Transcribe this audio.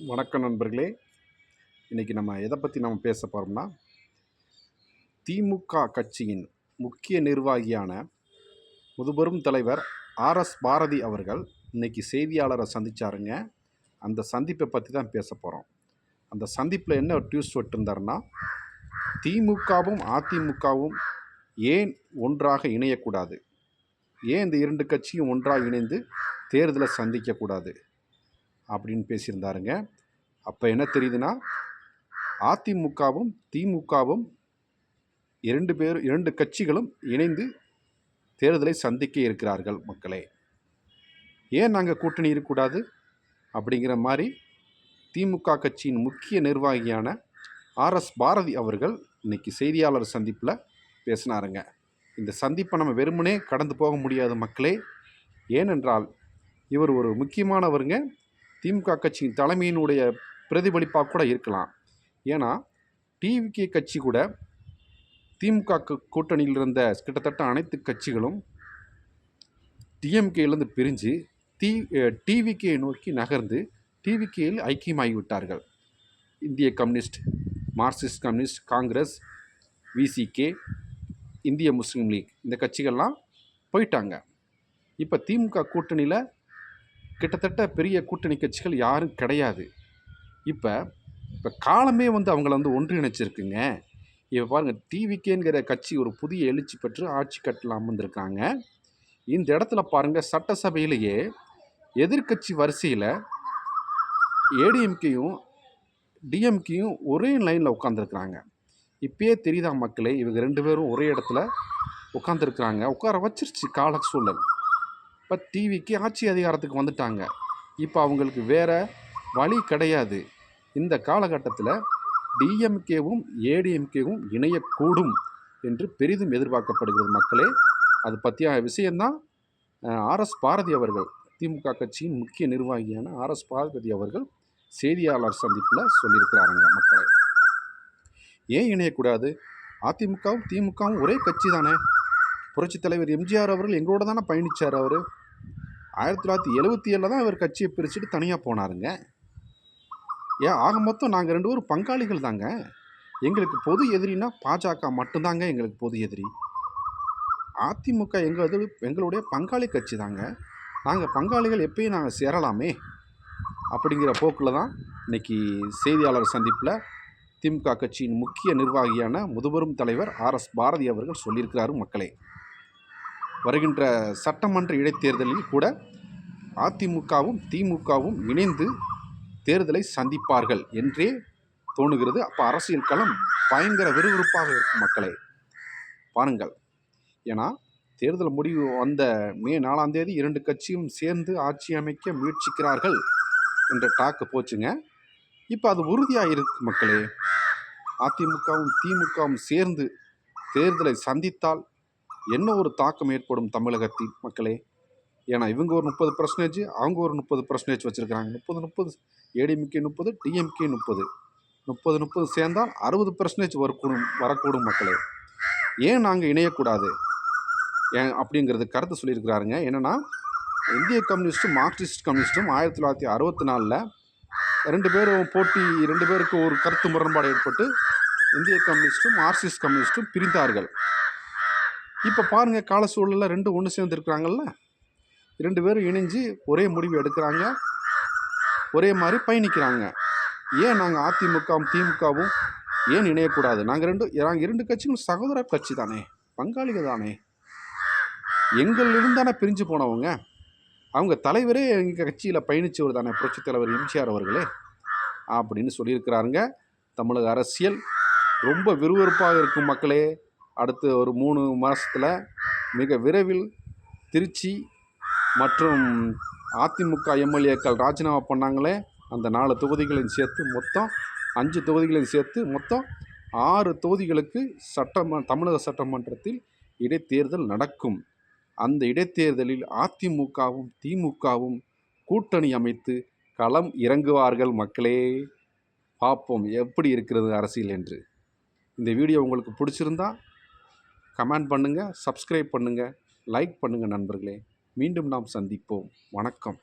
வணக்கம் நண்பர்களே. இன்றைக்கி நம்ம எதை பற்றி நம்ம பேச போகிறோம்னா, திமுக கட்சியின் முக்கிய நிர்வாகியான முதுபெரும் தலைவர் ஆர்எஸ் பாரதி அவர்கள் இன்றைக்கி செய்தியாளரை சந்தித்தாருங்க. அந்த சந்திப்பை பற்றி தான் பேச போகிறோம். அந்த சந்திப்பில் என்ன ஒரு டியூஸ் விட்டுருந்தாருன்னா, திமுகவும் அதிமுகவும் ஏன் ஒன்றாக இணையக்கூடாது, ஏன் இந்த இரண்டு கட்சியும் ஒன்றாக இணைந்து தேர்தலை சந்திக்கக்கூடாது அப்படின்னு பேசியிருந்தாருங்க. அப்போ என்ன தெரியுதுன்னா, அதிமுகவும் திமுகவும் இரண்டு கட்சிகளும் இணைந்து தேர்தலை சந்திக்க இருக்கிறார்கள் மக்களே. ஏன் நாங்கள் கூட்டணி இருக்கக்கூடாது அப்படிங்கிற மாதிரி திமுக கட்சியின் முக்கிய நிர்வாகியான ஆர்எஸ் பாரதி அவர்கள் இன்னைக்கு செய்தியாளர் சந்திப்பில் பேசினாருங்க. இந்த சந்திப்பை நம்ம வெறுமனே கடந்து போக முடியாது மக்களே. ஏனென்றால் இவர் ஒரு முக்கியமானவருங்க. திமுக கட்சியின் தலைமையினுடைய பிரதிபலிப்பாக கூட இருக்கலாம். ஏன்னா டிவிகே கட்சி கூட திமுக கூட்டணியில் இருந்த கிட்டத்தட்ட அனைத்து கட்சிகளும் டிஎம்கேலேருந்து பிரிஞ்சு டிவிகே நோக்கி நகர்ந்து டிவிகேயில் ஐக்கியமாகிவிட்டார்கள். இந்திய communist, Marxist communist, Congress, VCK, இந்திய முஸ்லீம் லீக், இந்த கட்சிகள்லாம் போயிட்டாங்க. இப்போ திமுக கூட்டணியில் கிட்டத்தட்ட பெரிய கூட்டணி கட்சிகள் யாரும் கிடையாது. இப்போ காலமே அவங்கள ஒன்றிணைச்சிருக்குங்க. இப்போ பாருங்கள், டிவிகேங்கிற கட்சி ஒரு புதிய எழுச்சி பெற்று ஆட்சி கட்டலாம் அமர்ந்திருக்காங்க. இந்த இடத்துல பாருங்கள், சட்டசபையிலேயே எதிர்கட்சி வரிசையில் ஏடிஎம்கேயும் டிஎம்கேயும் ஒரே லைனில் உட்காந்துருக்குறாங்க. இப்பயே தெரியுதா மக்களே, இவங்க ரெண்டு பேரும் ஒரே இடத்துல உட்காந்துருக்குறாங்க. உட்கார வச்சிருச்சு கால சூழல். இப்போ டிவிக்கு ஆட்சி அதிகாரத்துக்கு வந்துட்டாங்க. இப்போ அவங்களுக்கு வேறு வழி கிடையாது. இந்த காலகட்டத்தில் டிஎம்கேவும் ஏடிஎம்கேவும் இணையக்கூடும் என்று பெரிதும் எதிர்பார்க்கப்படுகிறது மக்களே. அது பற்றிய விஷயந்தான் ஆர்எஸ் பாரதி அவர்கள், திமுக கட்சியின் முக்கிய நிர்வாகியான ஆர்எஸ் பாரதி அவர்கள் செய்தியாளர் சந்திப்பில் சொல்லியிருக்கிறாருங்க. மக்களே, ஏன் இணையக்கூடாது? அதிமுகவும் திமுகவும் ஒரே கட்சி தானே. புரட்சித் தலைவர் எம்ஜிஆர் அவர்கள் எங்களோட தானே பயணித்தார். அவர் 1977 தான் இவர் கட்சியை பிரிச்சுட்டு தனியாக போனாருங்க. ஏன் ஆக மொத்தம் நாங்கள் ரெண்டு பேரும் பங்காளிகள் தாங்க. எங்களுக்கு பொது எதிரினா பாஜக மட்டும்தாங்க எங்களுக்கு பொது எதிரி. அதிமுக எங்களுடைய பங்காளி கட்சி தாங்க. நாங்கள் பங்காளிகள் எப்பயும் நாங்கள் சேரலாமே அப்படிங்கிற போக்கில் தான் இன்றைக்கி செய்தியாளர் சந்திப்பில் திமுக கட்சியின் முக்கிய நிர்வாகியான முதுபெரும் தலைவர் ஆர்எஸ் பாரதி அவர்கள் சொல்லியிருக்கிறாரு. மக்களே, வருகின்ற சட்டமன்ற இடைத்தேர்தலில் கூட அதிமுகவும் திமுகவும் இணைந்து தேர்தலை சந்திப்பார்கள் என்றே தோணுகிறது. அப்போ அரசியல் களம் பயங்கர விறுவிறுப்பாக இருக்கும் மக்களே. பாருங்கள், ஏன்னா தேர்தல் முடிவு வந்த மே 4ஆம் தேதி இரண்டு கட்சியும் சேர்ந்து ஆட்சி அமைக்க முயற்சிக்கிறார்கள் என்ற டாக்கு போச்சுங்க. இப்போ அது உறுதியாக இருக்கு மக்களே. அதிமுகவும் திமுகவும் சேர்ந்து தேர்தலை சந்தித்தால் என்ன ஒரு தாக்கம் ஏற்படும் தமிழகத்தில் மக்களே. ஏன்னா இவங்க ஒரு 30%, அவங்க ஒரு 30% வச்சுருக்கிறாங்க. 30 ஏடிஎம்கே 30, டிஎம்கே 30 சேர்ந்தால் 60% வரக்கூடும் மக்களே. ஏன் நாங்கள் இணையக்கூடாது ஏன் அப்படிங்கிறது கருத்து சொல்லியிருக்கிறாருங்க. என்னென்னா, இந்திய கம்யூனிஸ்ட்டும் மார்க்சிஸ்ட் கம்யூனிஸ்ட்டும் 1964 ரெண்டு பேரும் போட்டி, ரெண்டு பேருக்கு ஒரு கருத்து முரண்பாடு ஏற்பட்டு இந்திய கம்யூனிஸ்ட்டும் மார்க்சிஸ்ட் கம்யூனிஸ்ட்டும் பிரிந்தார்கள். இப்போ பாருங்கள், கால சூழலில் ரெண்டும் ஒன்று சேர்ந்துருக்குறாங்கல்ல. ரெண்டு பேரும் இணைஞ்சு ஒரே முடிவு எடுக்கிறாங்க, ஒரே மாதிரி பயணிக்கிறாங்க. ஏன் நாங்கள் அதிமுகவும் திமுகவும் ஏன் இணையக்கூடாது? நாங்கள் இரண்டு கட்சிகளும் சகோதர கட்சி தானே, பங்காளிகள் தானே. எங்களிலிருந்து தானே பிரிஞ்சு போனவங்க. அவங்க தலைவரே எங்கள் கட்சியில் பயணித்தவர் தானே, புரட்சித் தலைவர் எம்ஜிஆர் அவர்களே அப்படின்னு சொல்லியிருக்கிறாருங்க. தமிழக அரசியல் ரொம்ப விறுவிறுப்பாக இருக்கும் மக்களே. அடுத்து ஒரு 3 மாதத்தில் மிக விரைவில் திருச்சி மற்றும் அதிமுக எம்எல்ஏக்கள் ராஜினாமா பண்ணாங்களே, அந்த 4 தொகுதிகளையும் சேர்த்து மொத்தம் 5 தொகுதிகளையும் சேர்த்து மொத்தம் 6 தொகுதிகளுக்கு தமிழக சட்டமன்றத்தில் இடைத்தேர்தல் நடக்கும். அந்த இடைத்தேர்தலில் அதிமுகவும் திமுகவும் கூட்டணி அமைத்து களம் இறங்குவார்கள் மக்களே. பார்ப்போம் எப்படி இருக்கிறது அரசியல் என்று. இந்த வீடியோ உங்களுக்கு பிடிச்சிருந்தா கமெண்ட் பண்ணுங்கள், சப்ஸ்கிரைப் பண்ணுங்கள், லைக் பண்ணுங்கள் நண்பர்களே. மீண்டும் நாம் சந்திப்போம். வணக்கம்.